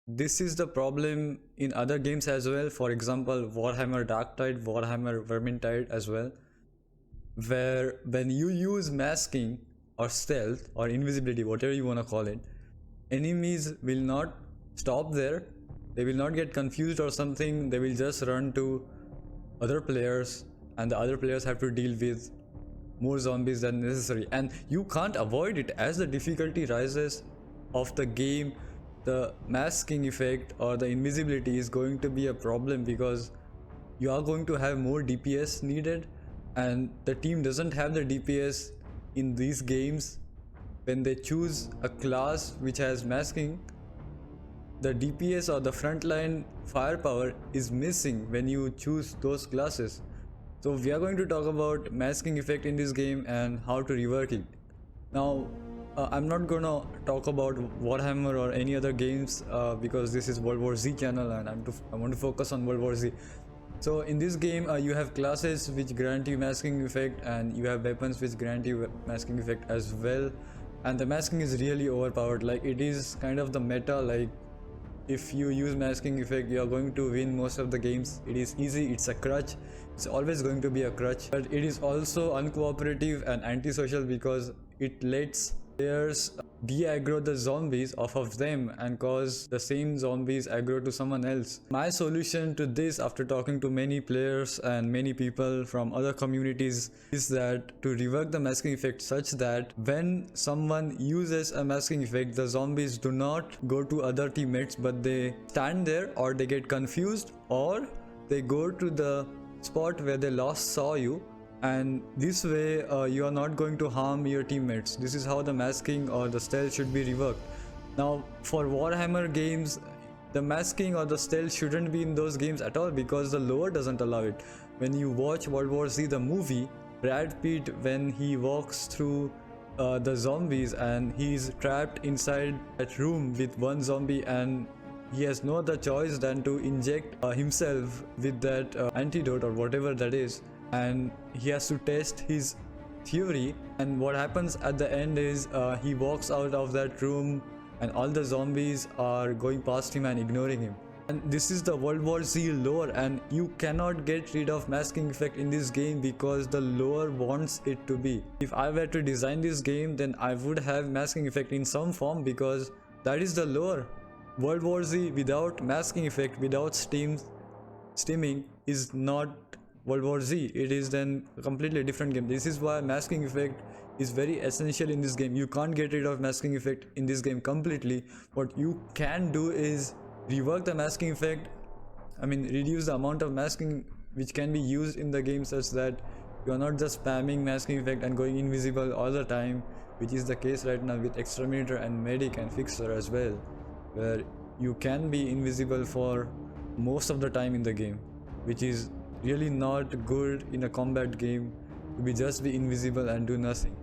this is the problem in other games as well. For example, Warhammer Darktide, Warhammer Vermintide as well, where when you use masking or stealth or invisibility, whatever you want to call it, enemies will not stop there. They will not get confused or something. They will just run to other players, and the other players have to deal with more zombies than necessary, and you can't avoid it. As the difficulty rises of the game, the masking effect or the invisibility is going to be a problem, because you are going to have more DPS needed, and the team doesn't have the DPS in these games. When they choose a class which has masking, the DPS or the frontline firepower is missing when you choose those classes. So we are going to talk about masking effect in this game and how to rework it. Now, I'm not gonna talk about Warhammer or any other games because this is World War Z channel, and I want to focus on World War Z. So in this game, you have classes which grant you masking effect, and you have weapons which grant you masking effect as well. And the masking is really overpowered. Like, it is kind of the meta. Like, if you use masking effect, you are going to win most of the games. It is easy, it's a crutch, it's always going to be a crutch, but it is also uncooperative and antisocial because it lets players de-aggro the zombies off of them and cause the same zombies aggro to someone else. My solution to this, after talking to many players and many people from other communities, is that to rework the masking effect such that when someone uses a masking effect, the zombies do not go to other teammates, but they stand there, or they get confused, or they go to the spot where they last saw you, and this way you are not going to harm your teammates. This is how the masking or the stealth should be reworked. Now, for Warhammer games, the masking or the stealth shouldn't be in those games at all, because the lore doesn't allow it. When you watch World War Z the movie, Brad Pitt, when he walks through the zombies and he's trapped inside that room with one zombie, and he has no other choice than to inject himself with that antidote or whatever that is, and he has to test his theory. And what happens at the end is he walks out of that room, and all the zombies are going past him and ignoring him. And this is the World War Z lore, and you cannot get rid of masking effect in this game because the lore wants it to be. If I were to design this game, then I would have masking effect in some form, because that is the lore. World War Z without masking effect, without steaming, is not World War Z. It is then a completely different game. This is why masking effect is very essential in this game. You can't get rid of masking effect in this game completely. What you can do is rework the masking effect. I mean, reduce the amount of masking which can be used in the game, such that you are not just spamming masking effect and going invisible all the time, which is the case right now with Exterminator and Medic and Fixer as well, where you can be invisible for most of the time in the game, which is really not good in a combat game, to just be invisible and do nothing.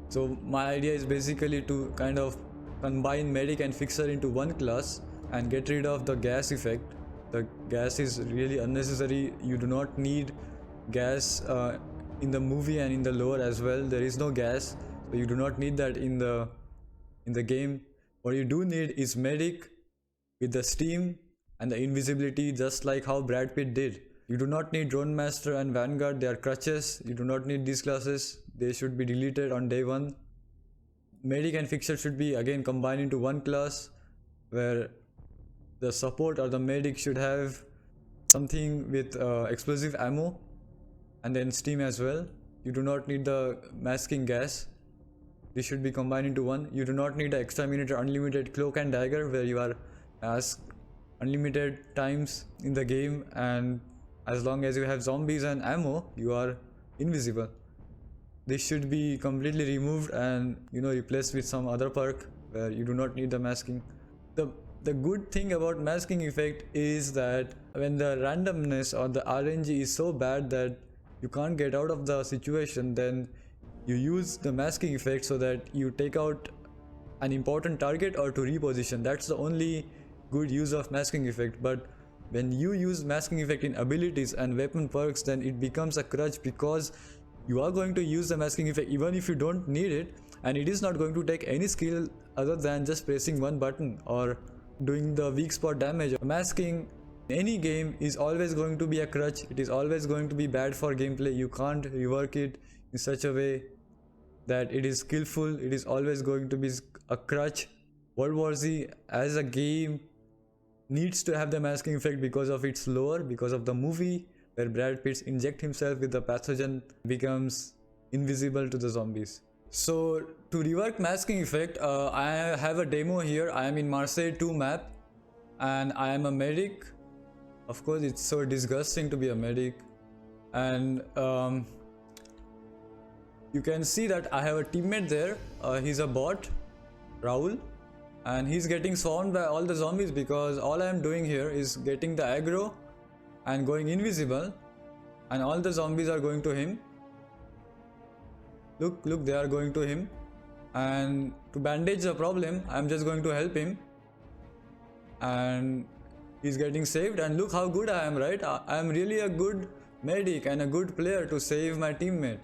So my idea is basically to kind of combine Medic and Fixer into one class and get rid of the gas effect. The gas is really unnecessary. You do not need gas in the movie and in the lore as well. There is no gas, so you do not need that in the game. What you do need is Medic with the steam and the invisibility, just like how Brad Pitt did. You do not need Drone Master and Vanguard, they are crutches. You do not need these classes, they should be deleted on day one. Medic and Fixer should be again combined into one class, where the support or the medic should have something with explosive ammo, and then steam as well. You do not need the masking gas. This should be combined into one. You do not need the Exterminator Unlimited Cloak and Dagger, where you are asked unlimited times in the game, and as long as you have zombies and ammo, you are invisible. This should be completely removed and replaced with some other perk where you do not need the masking. The good thing about masking effect is that when the randomness or the RNG is so bad that you can't get out of the situation, then you use the masking effect so that you take out an important target or to reposition. That's the only good use of masking effect. But when you use masking effect in abilities and weapon perks, then it becomes a crutch, because you are going to use the masking effect even if you don't need it, and it is not going to take any skill other than just pressing one button or doing the weak spot damage. Masking in any game is always going to be a crutch. It is always going to be bad for gameplay. You can't rework it in such a way that it is skillful. It is always going to be a crutch. World War Z as a game needs to have the masking effect because of its lore, because of the movie where Brad Pitt injects himself with the pathogen, becomes invisible to the zombies. So to rework masking effect, I have a demo here. I am in Marseille 2 map and I am a medic. Of course, it's so disgusting to be a medic. And you can see that I have a teammate there. He's a bot, Raul, and he's getting swarmed by all the zombies because all I am doing here is getting the aggro and going invisible, and all the zombies are going to him. Look, they are going to him, and to bandage the problem, I'm just going to help him, and he's getting saved. And look how good I am, right? I am really a good medic and a good player to save my teammate.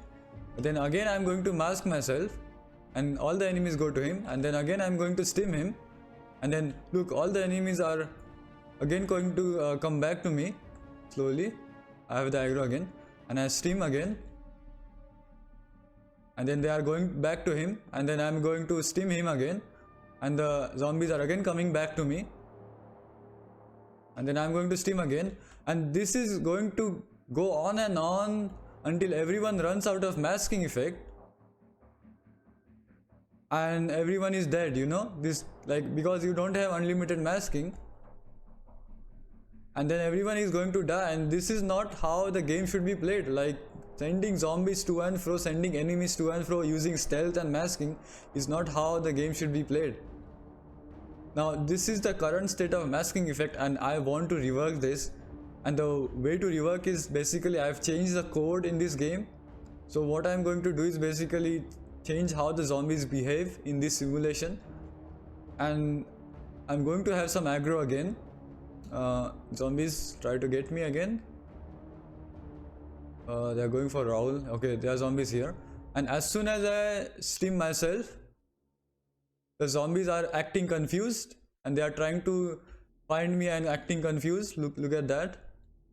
But then again, I'm going to mask myself, and all the enemies go to him, and then again I'm going to stim him, and then look, all the enemies are again going to come back to me slowly. I have the aggro again, and I stim again. And then they are going back to him, and then I'm going to stim him again, and the zombies are again coming back to me, and then I'm going to stim again, and this is going to go on and on until everyone runs out of masking effect and everyone is dead, you know, this, like, because you don't have unlimited masking, and then everyone is going to die. And this is not how the game should be played. Like, sending zombies to and fro, sending enemies to and fro using stealth and masking is not how the game should be played. Now this is the current state of masking effect, and I want to rework this. And the way to rework is basically I've changed the code in this game. So what I'm going to do is basically change how the zombies behave in this simulation, and I'm going to have some aggro again. Zombies try to get me again. They are going for Raul. Okay, there are zombies here, and as soon as I stim myself, the zombies are acting confused and they are trying to find me and acting confused. Look at that.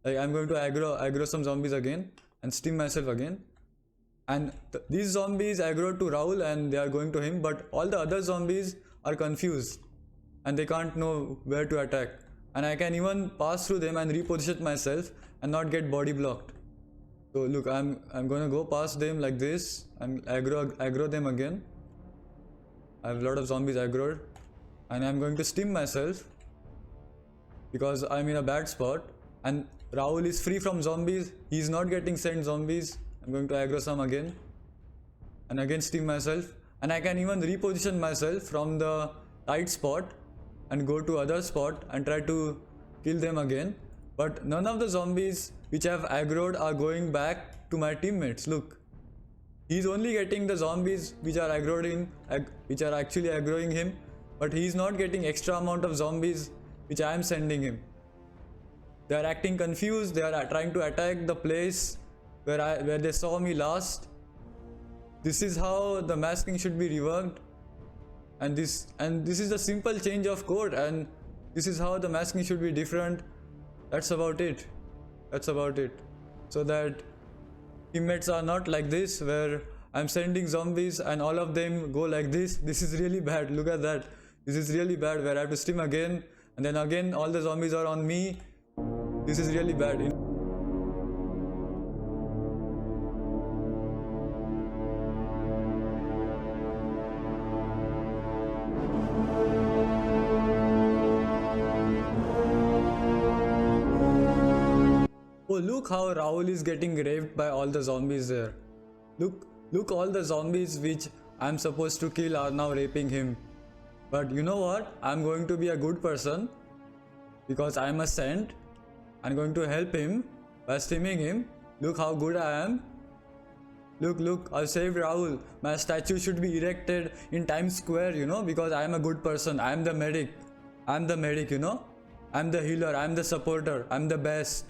Like, I'm going to aggro some zombies again and stim myself again, and these zombies aggro to Raul and they are going to him, but all the other zombies are confused and they can't know where to attack, and I can even pass through them and reposition myself and not get body blocked. So look, I'm gonna go past them like this and aggro them again. I have a lot of zombies aggroed, and I'm going to stim myself because I'm in a bad spot, and Raul is free from zombies. He's not getting sent zombies. I'm going to aggro some again and again stim myself, and I can even reposition myself from the tight spot and go to other spot and try to kill them again. But none of the zombies which I've aggroed are going back to my teammates. Look, he's only getting the zombies which are which are actually aggroing him, but he's not getting extra amount of zombies which I am sending him. They are acting confused. They are trying to attack the place where they saw me last. This is how the masking should be reworked, and this is a simple change of code, and this is how the masking should be different. That's about it. So that teammates are not like this, where I'm sending zombies and all of them go like this. This is really bad. Look at that. This is really bad, where I have to stim again, and then again all the zombies are on me. This is really bad. Oh, look how Raul is getting raped by all the zombies there. Look, all the zombies which I'm supposed to kill are now raping him. But you know what? I'm going to be a good person because I'm a saint. I'm going to help him by stimming him. Look how good I am. Look, I saved Raul. My statue should be erected in Times Square, you know, because I'm a good person. I'm the medic, you know. I'm the healer, I'm the supporter, I'm the best.